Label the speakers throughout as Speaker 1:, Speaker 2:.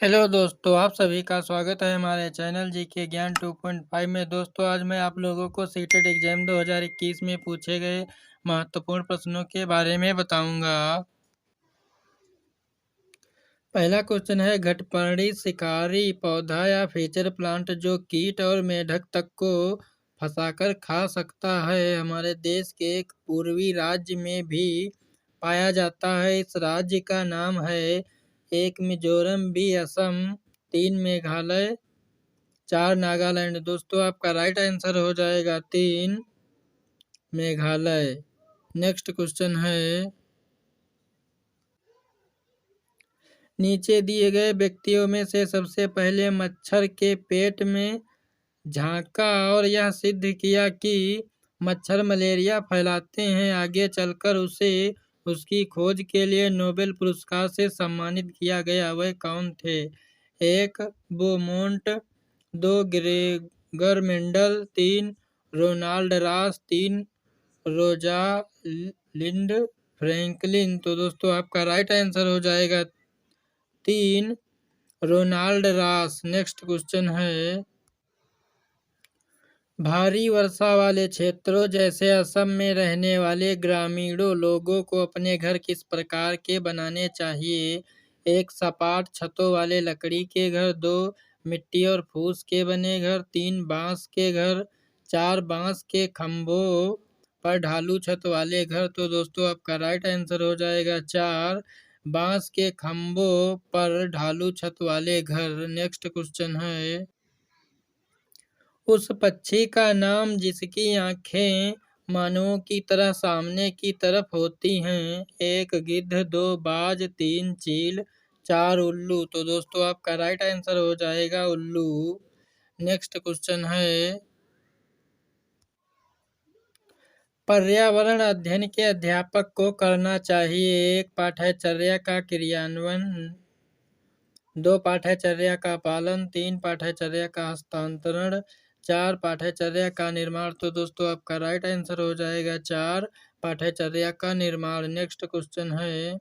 Speaker 1: Hello दोस्तों, आप सभी का स्वागत है हमारे चैनल जीके ज्ञान 2.5 में। दोस्तों, आज मैं आप लोगों को सीटेट एग्जाम 2021 में पूछे गए महत्वपूर्ण प्रश्नों के बारे में बताऊंगा। पहला क्वेश्चन है, घटपर्णी शिकारी पौधा या फीचर प्लांट जो कीट और मेढक तक को फंसाकर खा सकता है, हमारे देश के एक पूर्वी राज्य में भी पाया जाता है। इस राज्य का नाम है 1 मिजोरम, बी असम, 3 मेघालय, 4 नागालैंड। दोस्तों, आपका राइट आंसर हो जाएगा 3 मेघालय। नेक्स्ट क्वेश्चन है, नीचे दिए गए व्यक्तियों में से सबसे पहले मच्छर के पेट में झांका और यह सिद्ध किया कि मच्छर मलेरिया फैलाते हैं। आगे चलकर उसे उसकी खोज के लिए नोबेल पुरस्कार से सम्मानित किया गया, वह कौन थे? 1 Beaumont, 2 Gregor Mendel, 3 Ronald Ross, 3 Rosalind Franklin. तो दोस्तों, आपका राइट आंसर हो जाएगा 3 रोनाल्ड रॉस। नेक्स्ट क्वेश्चन है, भारी वर्षा वाले क्षेत्रों जैसे असम में रहने वाले ग्रामीणों लोगों को अपने घर किस प्रकार के बनाने चाहिए? 1 सपाट छतों वाले लकड़ी के घर, 2 मिट्टी और फूस के बने घर, 3 बांस के घर, 4 बांस के खंभों पर ढालू छत वाले घर। तो दोस्तों, आपका राइट आंसर हो जाएगा 4 बांस के खंभों पर ढालू छत वाले घर। नेक्स्ट क्वेश्चन है, उस पक्षी का नाम जिसकी आंखें मानवों की तरह सामने की तरफ होती हैं? 1 गिद्ध, 2 बाज, 3 चील, 4 उल्लू। तो दोस्तों, आपका राइट आंसर हो जाएगा उल्लू। नेक्स्ट क्वेश्चन है, पर्यावरण अध्ययन के अध्यापक को करना चाहिए 1 पाठ्यचर्या का क्रियान्वयन, 2 पाठ्यचर्या का पालन, 3 पाठ्यचर्या का हस्तांतरण, 4 पाठ्यचर्या का निर्माण। तो दोस्तों, आपका राइट आंसर हो जाएगा 4 पाठ्यचर्या का निर्माण। नेक्स्ट क्वेश्चन है,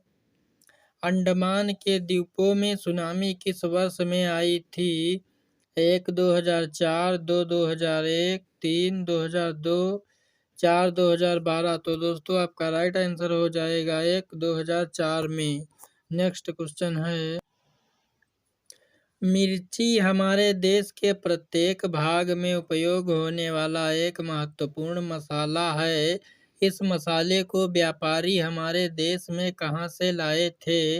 Speaker 1: अंडमान के द्वीपों में सुनामी किस वर्ष में आई थी? 1 2004, 2 2001, 3 2002, 4 2012। तो दोस्तों, आपका राइट आंसर हो जाएगा 1 2004 में। नेक्स्ट क्वेश्चन है, मिर्ची हमारे देश के प्रत्येक भाग में उपयोग होने वाला एक महत्वपूर्ण मसाला है। इस मसाले को व्यापारी हमारे देश में कहाँ से लाए थे?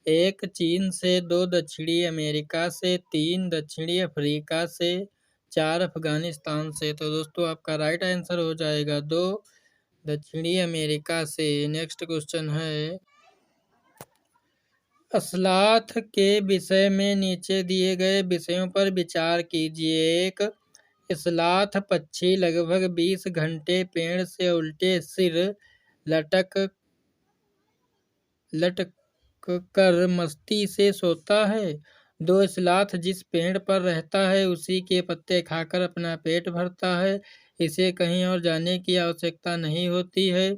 Speaker 1: 1 चीन से, 2 दक्षिणी अमेरिका से, 3 दक्षिणी अफ्रीका से, 4 अफगानिस्तान से। तो दोस्तों, आपका राइट आंसर हो जाएगा 2 दक्षिणी अमेरिका से। नेक्स्ट क्वेश्चन है, स्लॉथ के विषय में नीचे दिए गए विषयों पर विचार कीजिए। 1 स्लॉथ पक्षी लगभग 20 घंटे पेड़ से उल्टे सिर लटक कर मस्ती से सोता है। 2 स्लॉथ जिस पेड़ पर रहता है उसी के पत्ते खाकर अपना पेट भरता है, इसे कहीं और जाने की आवश्यकता नहीं होती है।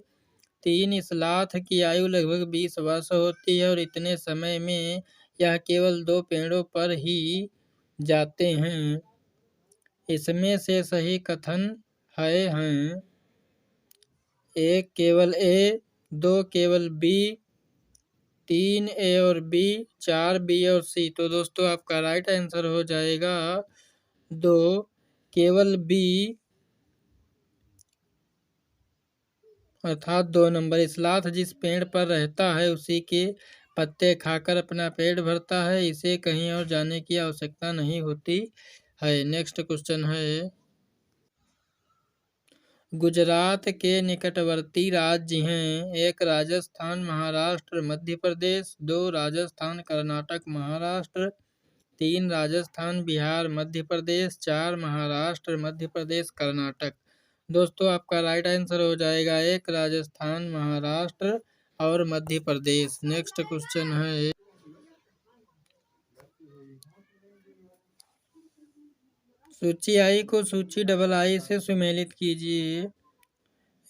Speaker 1: 3 स्लॉथ की आयु लगभग 20 वर्ष होती है और इतने समय में यह केवल 2 पेड़ों पर ही जाते हैं। इसमें से सही कथन हैं 1 केवल ए, 2 केवल बी, 3 ए और बी, 4 बी और सी। तो दोस्तों, आपका राइट आंसर हो जाएगा 2 केवल बी, अर्थात 2 नंबर। स्लॉथ जिस पेड़ पर रहता है उसी के पत्ते खाकर अपना पेट भरता है, इसे कहीं और जाने की आवश्यकता नहीं होती है। नेक्स्ट क्वेश्चन है, गुजरात के निकटवर्ती राज्य हैं? 1 राजस्थान, महाराष्ट्र, मध्य प्रदेश, 2 राजस्थान, कर्नाटक, महाराष्ट्र, 3 राजस्थान, बिहार, मध्य प्रदेश, 4 महाराष्ट्र, मध्य प्रदेश, कर्नाटक। दोस्तों, आपका राइट आंसर हो जाएगा 1 राजस्थान, महाराष्ट्र और मध्य प्रदेश। नेक्स्ट क्वेश्चन है, सूची आई को सूची डबल आई से सुमेलित कीजिए।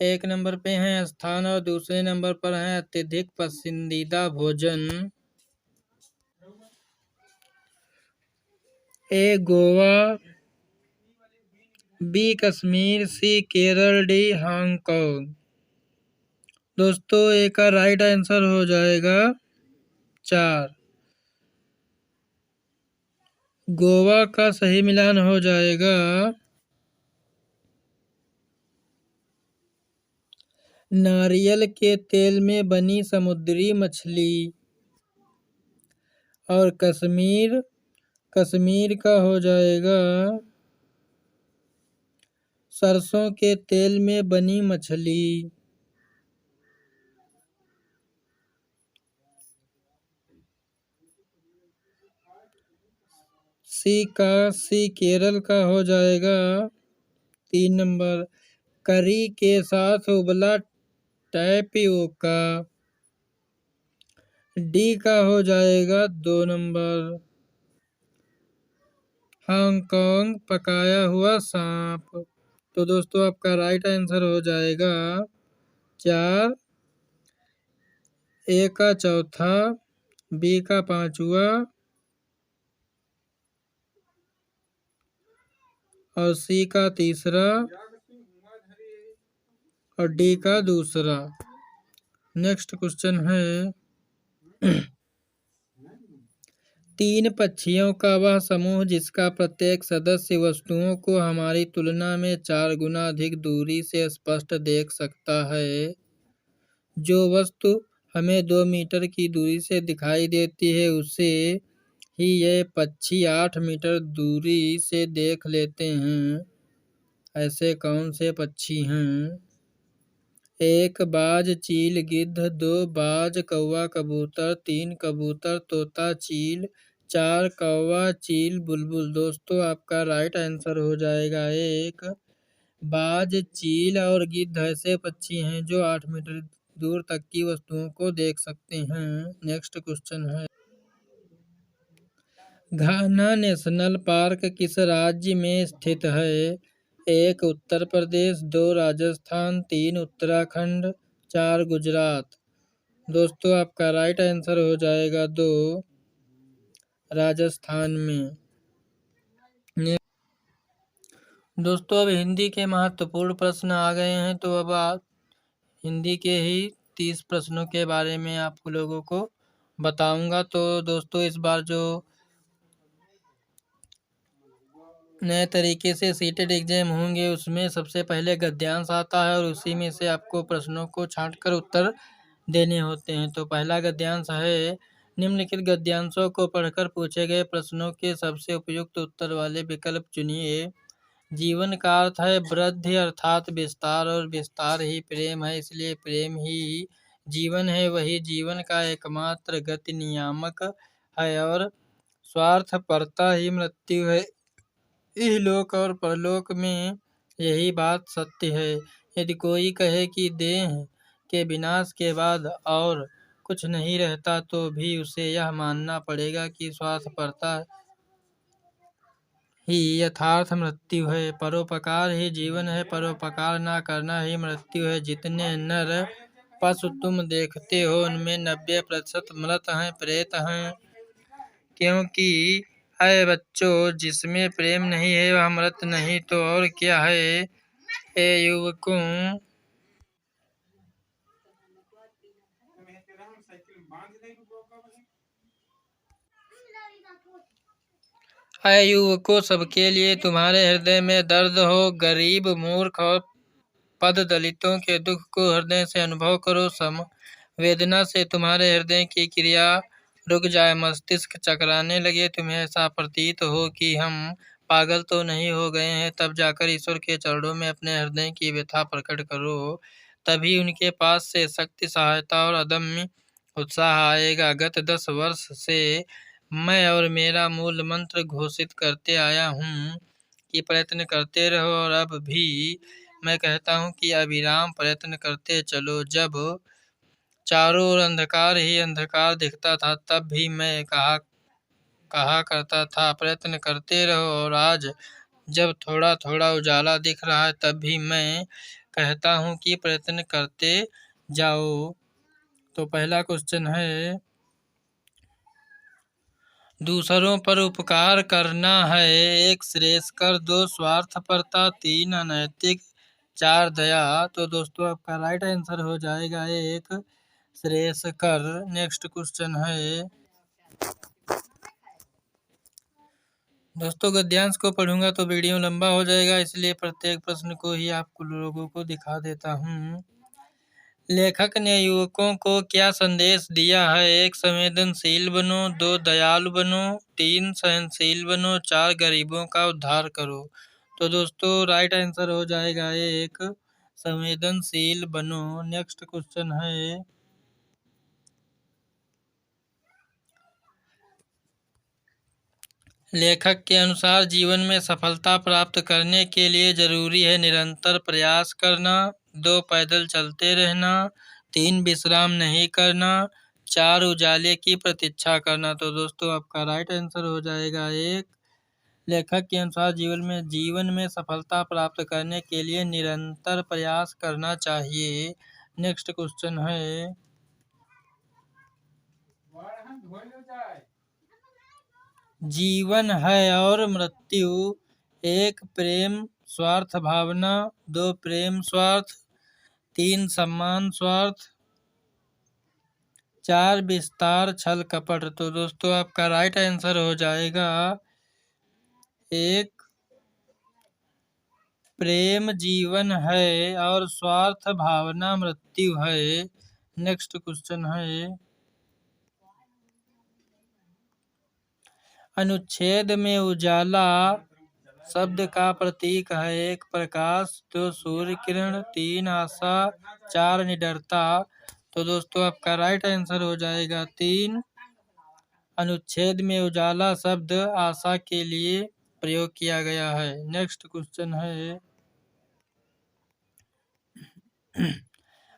Speaker 1: 1 नंबर पे है स्थान और दूसरे नंबर पर है अत्यधिक पसंदीदा भोजन। ए गोवा, बी कश्मीर, सी केरल, डी हांगकांग। दोस्तों ए का राइट आंसर हो जाएगा 4। गोवा का सही मिलान हो जाएगा नारियल के तेल में बनी समुद्री मछली। और कश्मीर का हो जाएगा सरसों के तेल में बनी मछली। सी केरल का हो जाएगा 3 नंबर। करी के साथ उबला टैपियोका। डी का हो जाएगा 2 नंबर। हांगकांग पकाया हुआ सांप। तो दोस्तों आपका राइट आंसर हो जाएगा 4, ए का चौथा, बी का 5वां और सी का 3रा और डी का 2रा। नेक्स्ट क्वेश्चन है 3 पक्षियों का वह समूह जिसका प्रत्येक सदस्य वस्तुओं को हमारी तुलना में 4 गुना अधिक दूरी से स्पष्ट देख सकता है। जो वस्तु हमें 2 मीटर की दूरी से दिखाई देती है उसे ही यह पक्षी 8 मीटर दूरी से देख लेते हैं। ऐसे कौन से पक्षी हैं? 1 बाज, चील, गिद्ध, 2 बाज, कौवा, कबूतर, 3 कबूतर, तोता, चील, 4 कौवा, चील, बुलबुल। दोस्तों आपका राइट आंसर हो जाएगा 1 बाज, चील और गिद्ध ऐसे पक्षी हैं जो 8 मीटर दूर तक की वस्तुओं को देख सकते हैं। नेक्स्ट क्वेश्चन है घाना नेशनल पार्क किस राज्य में स्थित है? 1 उत्तर प्रदेश, 2 राजस्थान, 3 उत्तराखंड, 4 गुजरात। दोस्तों आपका राइट आंसर हो जाएगा 2 राजस्थान में। दोस्तों अब हिंदी के महत्वपूर्ण प्रश्न आ गए हैं, तो अब हिंदी के ही 30 प्रश्नों के बारे में आप लोगों को बताऊंगा। तो दोस्तों इस बार जो नए तरीके से सीटेड एग्जाम होंगे उसमें सबसे पहले गद्यांश आता है और उसी में से आपको प्रश्नों को छांटकर उत्तर देने होते हैं। तो पहला गद्यांश है निम्नलिखित गद्यांशों को पढ़कर पूछे गए प्रश्नों के सबसे उपयुक्त उत्तर वाले विकल्प चुनिए। जीवन का अर्थ है वृद्धि अर्थात विस्तार और विस्तार ही प्रेम है, इसलिए प्रेम ही जीवन है, वही जीवन का एकमात्र गति नियामक है और स्वार्थपरता ही मृत्यु है। इहलोक और परलोक में यही बात सत्य है। यदि कोई कहे कि देह के विनाश के बाद और कुछ नहीं रहता तो भी उसे यह मानना पड़ेगा कि स्वार्थपरता ही यथार्थ मृत्यु है। परोपकार ही जीवन है, परोपकार न करना ही मृत्यु है। जितने नर पशु तुम देखते हो उनमें 90% मृत हैं, प्रेत हैं। क्योंकि अय बच्चों जिसमें प्रेम नहीं है वह मृत नहीं तो और क्या है। ए युवकों युवकों सबके लिए तुम्हारे हृदय में दर्द हो, गरीब मूर्ख और पद दलितों के दुख को हृदय से अनुभव करो। संवेदना से तुम्हारे हृदय की क्रिया रुक जाए, मस्तिष्क चकराने लगे, तुम्हें ऐसा प्रतीत हो कि हम पागल तो नहीं हो गए हैं, तब जाकर ईश्वर के चरणों में अपने हृदय की व्यथा प्रकट करो। तभी उनके पास से शक्ति, सहायता और अदम्य उत्साह आएगा। गत 10 वर्ष से मैं और मेरा मूल मंत्र घोषित करते आया हूँ कि प्रयत्न करते रहो और अब भी मैं कहता हूँ कि अविराम प्रयत्न करते चलो। जब चारों ओर अंधकार ही अंधकार दिखता था तब भी मैं कहा करता था प्रयत्न करते रहो, और आज जब थोड़ा थोड़ा उजाला दिख रहा है तब भी मैं कहता हूँ कि प्रयत्न करते जाओ। तो पहला क्वेश्चन है दूसरों पर उपकार करना है। 1 श्रेयस्कर, 2 स्वार्थपरता, 3 अनैतिक, 4 दया। तो दोस्तों आपका राइट आंसर हो जाएगा 1 श्रेयस्कर। नेक्स्ट क्वेश्चन है दोस्तों, गद्यांश को पढ़ूंगा तो वीडियो लंबा हो जाएगा, इसलिए प्रत्येक प्रश्न को ही आप लोगों को दिखा देता हूँ। लेखक ने युवकों को क्या संदेश दिया है? 1 संवेदनशील बनो, 2 दयालु बनो, 3 सहनशील बनो, 4 गरीबों का उद्धार करो। तो दोस्तों राइट आंसर हो जाएगा 1 संवेदनशील बनो। नेक्स्ट क्वेश्चन है लेखक के अनुसार जीवन में सफलता प्राप्त करने के लिए जरूरी है निरंतर प्रयास करना, 2 पैदल चलते रहना, 3 विश्राम नहीं करना, 4 उजाले की प्रतीक्षा करना। तो दोस्तों आपका राइट आंसर हो जाएगा 1 लेखक के अनुसार जीवन में सफलता प्राप्त करने के लिए निरंतर प्रयास करना चाहिए। नेक्स्ट क्वेश्चन है जीवन है और मृत्यु 1 प्रेम स्वार्थ भावना, 2 प्रेम स्वार्थ, 3 सम्मान स्वार्थ, 4 विस्तार छल कपट। तो दोस्तों आपका राइट आंसर हो जाएगा 1 प्रेम जीवन है और स्वार्थ भावना मृत्यु है। नेक्स्ट क्वेश्चन है अनुच्छेद में उजाला शब्द का प्रतीक है 1 प्रकाश, 2 सूर्य किरण, 3 आशा, 4 निडरता। तो दोस्तों आपका राइट आंसर हो जाएगा 3 अनुच्छेद में उजाला शब्द आशा के लिए प्रयोग किया गया है। नेक्स्ट क्वेश्चन है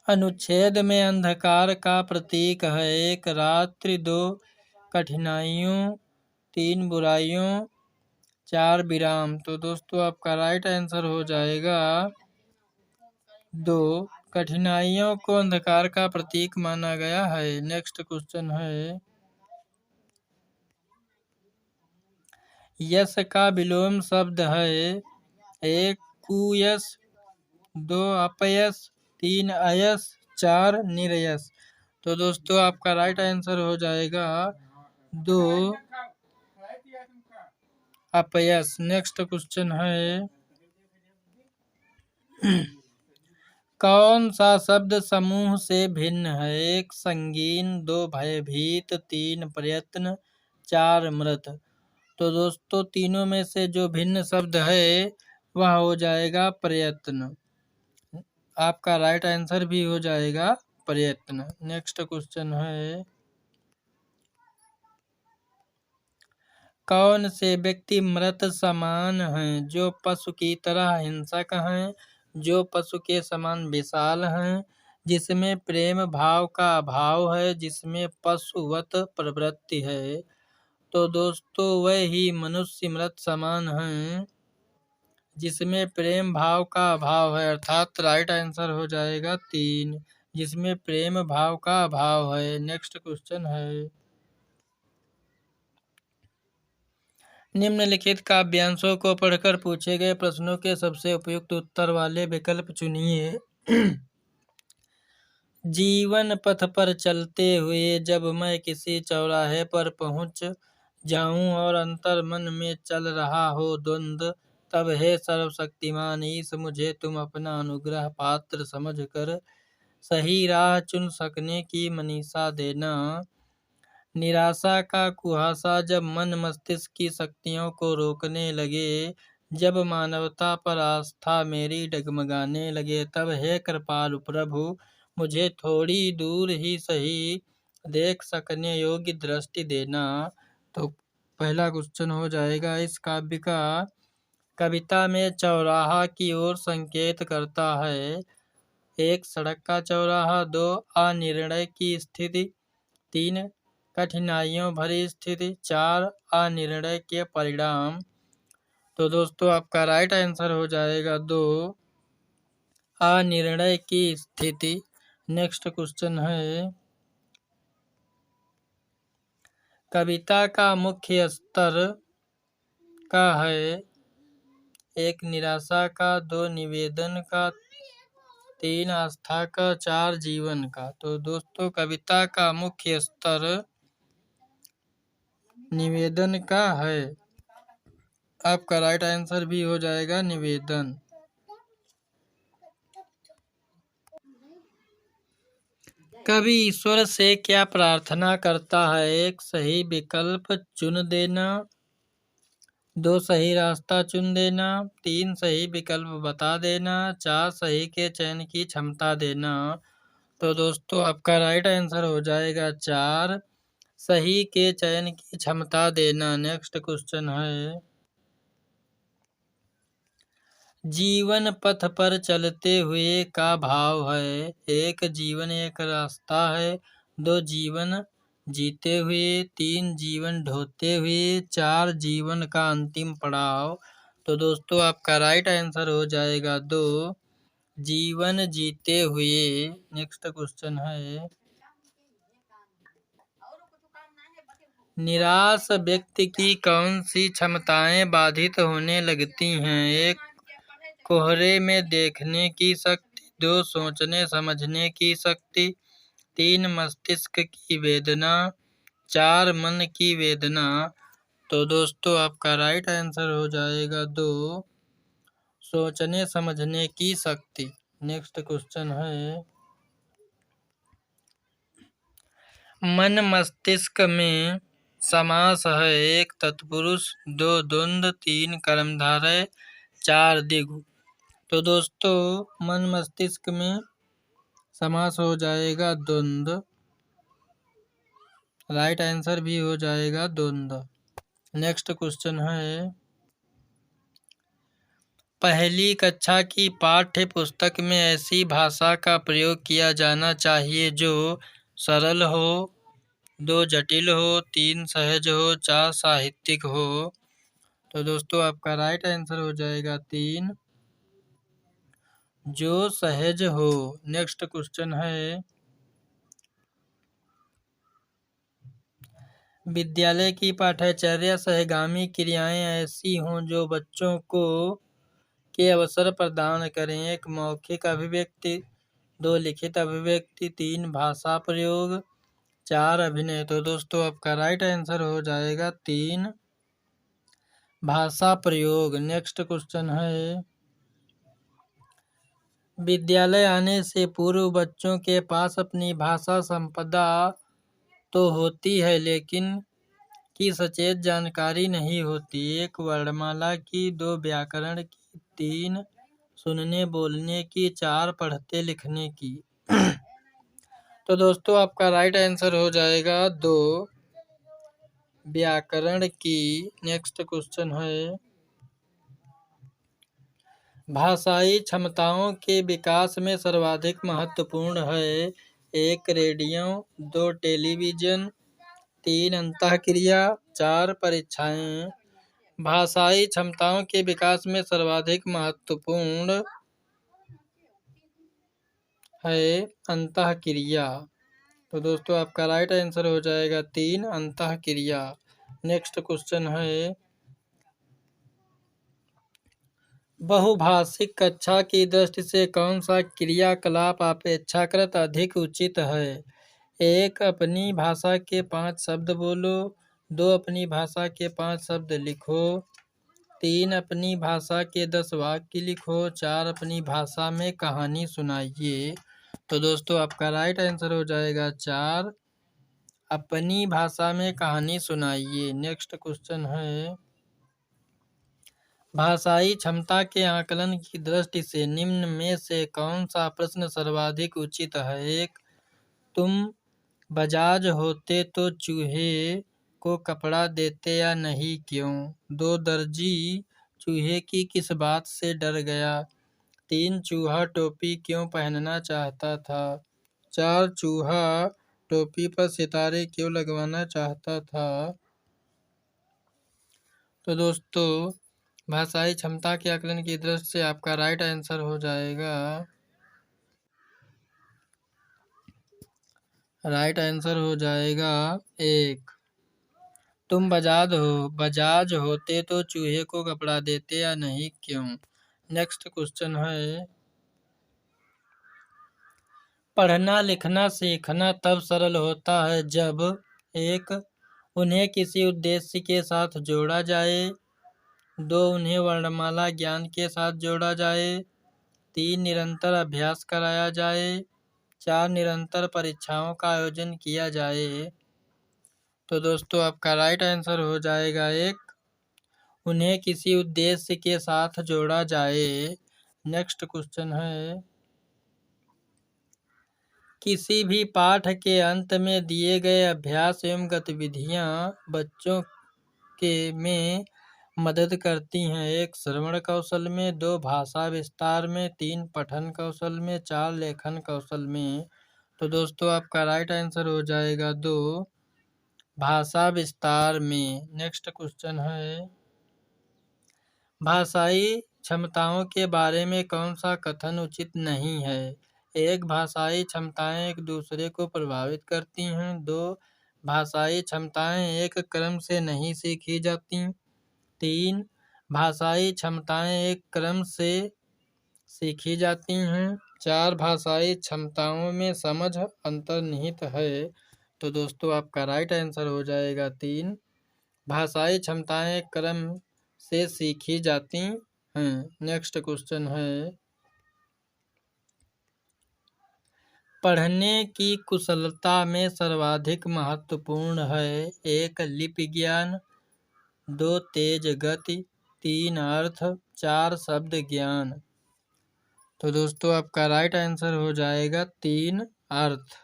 Speaker 1: अनुच्छेद में अंधकार का प्रतीक है 1 रात्रि, 2 कठिनाइयों, 3 बुराइयों, 4 विराम। तो दोस्तों आपका राइट आंसर हो जाएगा 2 कठिनाइयों को अंधकार का प्रतीक माना गया है। नेक्स्ट क्वेश्चन है यश का विलोम शब्द है 1 कुयश, 2 अपयश, 3 अयश, 4 निरयश। तो दोस्तों आपका राइट आंसर हो जाएगा 2 अपयश। नेक्स्ट क्वेश्चन है कौन सा शब्द समूह से भिन्न है? 1 संगीन, 2 भयभीत, 3 प्रयत्न, 4 मृत। तो दोस्तों तीनों में से जो भिन्न शब्द है वह हो जाएगा प्रयत्न। आपका राइट आंसर भी हो जाएगा प्रयत्न। नेक्स्ट क्वेश्चन है कौन से व्यक्ति मृत समान हैं? जो पशु की तरह हिंसक हैं, जो पशु के समान विशाल हैं, जिसमें प्रेम भाव का अभाव है, जिसमें पशुवत प्रवृत्ति है। तो दोस्तों वह ही मनुष्य मृत समान हैं जिसमें प्रेम भाव का अभाव है, अर्थात राइट आंसर हो जाएगा 3 जिसमें प्रेम भाव का अभाव है। नेक्स्ट क्वेश्चन है निम्नलिखित काव्यांशों को पढ़कर पूछे गए प्रश्नों के सबसे उपयुक्त उत्तर वाले विकल्प चुनिए। जीवन पथ पर चलते हुए जब मैं किसी चौराहे पर पहुंच जाऊं और अंतर मन में चल रहा हो द्वंद्व, तब हे सर्वशक्तिमान ईश मुझे तुम अपना अनुग्रह पात्र समझकर सही राह चुन सकने की मनीषा देना। निराशा का कुहासा जब मन मस्तिष्क की शक्तियों को रोकने लगे, जब मानवता पर आस्था मेरी डगमगाने लगे, तब हे कृपालु प्रभु मुझे थोड़ी दूर ही सही देख सकने योग्य दृष्टि देना। तो पहला क्वेश्चन हो जाएगा इस काव्य का कविता में चौराहा की ओर संकेत करता है। 1 सड़क का चौराहा, 2 अनिर्णय की स्थिति, 3 कठिनाइयों भरी स्थिति, 4 अनिर्णय के परिणाम। तो दोस्तों आपका राइट आंसर हो जाएगा 2 अनिर्णय की स्थिति। नेक्स्ट क्वेश्चन है कविता का मुख्य स्तर का है। 1 निराशा का, 2 निवेदन का, 3 आस्था का, 4 जीवन का। तो दोस्तों कविता का मुख्य स्तर निवेदन का है। आपका राइट आंसर भी हो जाएगा निवेदन। कवि ईश्वर से क्या प्रार्थना करता है? 1 सही विकल्प चुन देना, 2 सही रास्ता चुन देना, 3 सही विकल्प बता देना, 4 सही के चयन की क्षमता देना। तो दोस्तों आपका राइट आंसर हो जाएगा 4 सही के चयन की क्षमता देना। नेक्स्ट क्वेश्चन है, जीवन पथ पर चलते हुए का भाव है। 1 जीवन एक रास्ता है, 2 जीवन जीते हुए, 3 जीवन ढोते हुए, 4 जीवन का अंतिम पड़ाव। तो दोस्तों आपका राइट आंसर हो जाएगा 2 जीवन जीते हुए। नेक्स्ट क्वेश्चन है, निराश व्यक्ति की कौन सी क्षमताएं बाधित होने लगती हैं? 1 कोहरे में देखने की शक्ति, 2 सोचने समझने की शक्ति, 3 मस्तिष्क की वेदना, 4 मन की वेदना। तो दोस्तों आपका राइट आंसर हो जाएगा 2 सोचने समझने की शक्ति। नेक्स्ट क्वेश्चन है, मन मस्तिष्क में समास है। 1 तत्पुरुष, 2 द्वंद्व, 3 कर्मधारय, 4 द्विगु। तो दोस्तों मन मस्तिष्क में समास हो जाएगा द्वंद्व। राइट आंसर भी हो जाएगा द्वंद्व। नेक्स्ट क्वेश्चन है, पहली कक्षा की पाठ्य पुस्तक में ऐसी भाषा का प्रयोग किया जाना चाहिए जो सरल हो, 2 जटिल हो, 3 सहज हो, 4 साहित्यिक हो। तो दोस्तों आपका राइट आंसर हो जाएगा 3 जो सहज हो। नेक्स्ट क्वेश्चन है, विद्यालय की पाठ्यचर्या सहगामी क्रियाएं ऐसी हों जो बच्चों को के अवसर प्रदान करें। 1 मौखिक अभिव्यक्ति, 2 लिखित अभिव्यक्ति, 3 भाषा प्रयोग, 4 अभिनय। तो दोस्तों आपका राइट आंसर हो जाएगा 3 भाषा प्रयोग। नेक्स्ट क्वेश्चन है, विद्यालय आने से पूर्व बच्चों के पास अपनी भाषा संपदा तो होती है लेकिन की सचेत जानकारी नहीं होती। 1 वर्णमाला की, 2 व्याकरण की, 3 सुनने बोलने की, 4 पढ़ते लिखने की। तो दोस्तों आपका राइट आंसर हो जाएगा 2 व्याकरण की। नेक्स्ट क्वेश्चन है, भाषाई क्षमताओं के विकास में सर्वाधिक महत्वपूर्ण है। 1 रेडियो, 2 टेलीविजन, 3 अंतःक्रिया, 4 परीक्षाएं। भाषाई क्षमताओं के विकास में सर्वाधिक महत्वपूर्ण है अंतःक्रिया। तो दोस्तों आपका राइट आंसर हो जाएगा 3 अंतःक्रिया। नेक्स्ट क्वेश्चन है, बहुभाषिक कक्षा की दृष्टि से कौन सा क्रियाकलाप अपेक्षाकृत अधिक उचित है? 1 अपनी भाषा के 5 शब्द बोलो, 2 अपनी भाषा के 5 शब्द लिखो, 3 अपनी भाषा के 10 वाक्य लिखो, 4 अपनी भाषा में कहानी सुनाइए। तो दोस्तों आपका राइट आंसर हो जाएगा 4 अपनी भाषा में कहानी सुनाइए। नेक्स्ट क्वेश्चन है, भाषाई क्षमता के आकलन की दृष्टि से निम्न में से कौन सा प्रश्न सर्वाधिक उचित है? 1 तुम बजाज होते तो चूहे को कपड़ा देते या नहीं, क्यों? 2 दर्जी चूहे की किस बात से डर गया? 3 चूहा टोपी क्यों पहनना चाहता था? 4 चूहा टोपी पर सितारे क्यों लगवाना चाहता था? तो दोस्तों भाषाई क्षमता के आकलन की दृष्टि से आपका राइट आंसर हो जाएगा, राइट आंसर हो जाएगा 1 तुम बजाज होते तो चूहे को कपड़ा देते या नहीं, क्यों? नेक्स्ट क्वेश्चन है, पढ़ना लिखना सीखना तब सरल होता है जब एक, उन्हें किसी उद्देश्य के साथ जोड़ा जाए, 2, उन्हें वर्णमाला ज्ञान के साथ जोड़ा जाए, 3, निरंतर अभ्यास कराया जाए, 4, निरंतर परीक्षाओं का आयोजन किया जाए। तो दोस्तों आपका राइट आंसर हो जाएगा एक, उन्हें किसी उद्देश्य के साथ जोड़ा जाए। नेक्स्ट क्वेश्चन है, किसी भी पाठ के अंत में दिए गए अभ्यास एवं गतिविधियां बच्चों के में मदद करती हैं, 1, श्रवण कौशल में, 2, भाषा विस्तार में, 3, पठन कौशल में, 4, लेखन कौशल में। तो दोस्तों आपका राइट आंसर हो जाएगा 2, भाषा विस्तार में। नेक्स्ट क्वेश्चन है, भाषाई क्षमताओं के बारे में कौन सा कथन उचित नहीं है? 1, भाषाई क्षमताएं एक दूसरे को प्रभावित करती हैं, 2, भाषाई क्षमताएं एक क्रम से नहीं सीखी जाती, 3, भाषाई क्षमताएं एक क्रम से सीखी जाती हैं, 4, भाषाई क्षमताओं में समझ अंतर्निहित है। तो दोस्तों आपका राइट आंसर हो जाएगा 3, भाषाई क्षमताएं एक क्रम से सीखी जाती हैं। नेक्स्ट क्वेश्चन है, पढ़ने की कुशलता में सर्वाधिक महत्वपूर्ण है, 1, लिपि ज्ञान, 2, तेज गति, 3, अर्थ, 4, शब्द ज्ञान। तो दोस्तों आपका राइट आंसर हो जाएगा 3, अर्थ।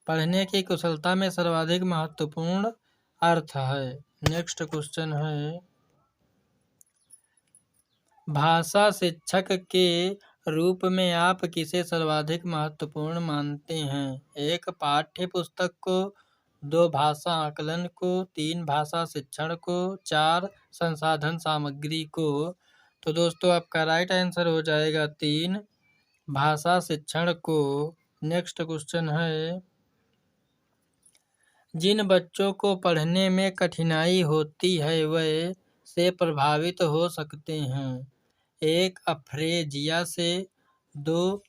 Speaker 1: पढ़ने की कुशलता में सर्वाधिक महत्वपूर्ण अर्थ है। नेक्स्ट क्वेश्चन है, भाषा शिक्षक के रूप में आप किसे सर्वाधिक महत्वपूर्ण मानते हैं? 1, पाठ्य पुस्तक को, 2, भाषा आकलन को, 3, भाषा शिक्षण को, 4, संसाधन सामग्री को। तो दोस्तों आपका राइट आंसर हो जाएगा 3, भाषा शिक्षण को। नेक्स्ट क्वेश्चन है, जिन बच्चों को पढ़ने में कठिनाई होती है वे से प्रभावित हो सकते हैं, 1, अफ्रेजिया से, 2,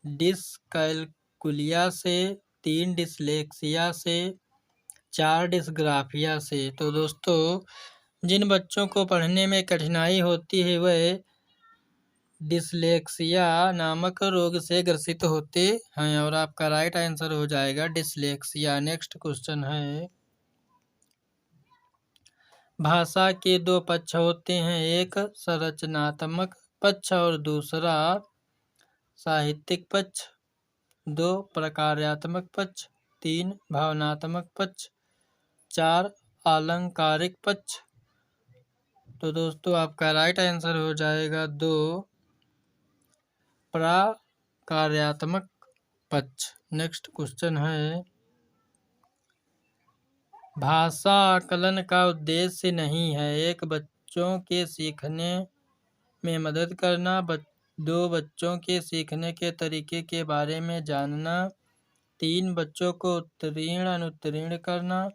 Speaker 1: डिसकैलकुलिया से, 3, डिसलेक्सिया से, 4, डिसग्राफिया से। तो दोस्तों जिन बच्चों को पढ़ने में कठिनाई होती है वह डिसलेक्सिया नामक रोग से ग्रसित होते हैं और आपका राइट आंसर हो जाएगा डिसलेक्सिया। नेक्स्ट क्वेश्चन है, भाषा के 2 पक्ष होते हैं, एक संरचनात्मक पक्ष और दूसरा साहित्यिक पक्ष, 2, प्रकार्यात्मक पक्ष, 3, भावनात्मक पक्ष, 4, आलंकारिक पक्ष। तो दोस्तों आपका राइट आंसर हो जाएगा 2, प्रकार्यात्मक पक्ष। नेक्स्ट क्वेश्चन है, भाषा आकलन का उद्देश्य नहीं है, 1, बच्चों के सीखने में मदद करना, 2, बच्चों के सीखने के तरीके के बारे में जानना, 3, बच्चों को उत्तीर्ण अनुत्तीर्ण करना,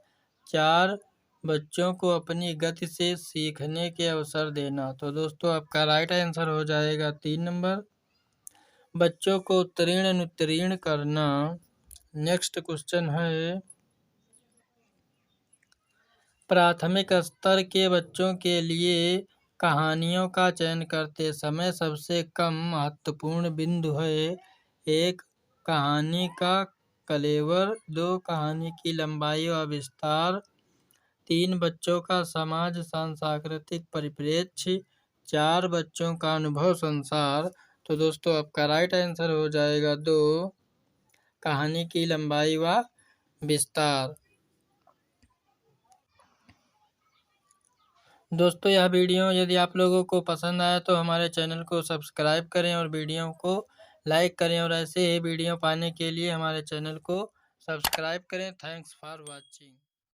Speaker 1: 4, बच्चों को अपनी गति से सीखने के अवसर देना। तो दोस्तों आपका राइट आंसर हो जाएगा 3 नंबर, बच्चों को उत्तीर्ण अनुत्तीर्ण करना। नेक्स्ट क्वेश्चन है, प्राथमिक स्तर के बच्चों के लिए कहानियों का चयन करते समय सबसे कम महत्वपूर्ण बिंदु है, 1, कहानी का कलेवर, 2, कहानी की लंबाई व विस्तार, 3, बच्चों का समाज सांस्कृतिक परिप्रेक्ष्य, 4, बच्चों का अनुभव संसार। तो दोस्तों आपका राइट आंसर हो जाएगा 2, कहानी की लंबाई व विस्तार। दोस्तों यह वीडियो यदि आप लोगों को पसंद आया तो हमारे चैनल को सब्सक्राइब करें और वीडियो को लाइक करें और ऐसे ही वीडियो पाने के लिए हमारे चैनल को सब्सक्राइब करें। Thanks for watching.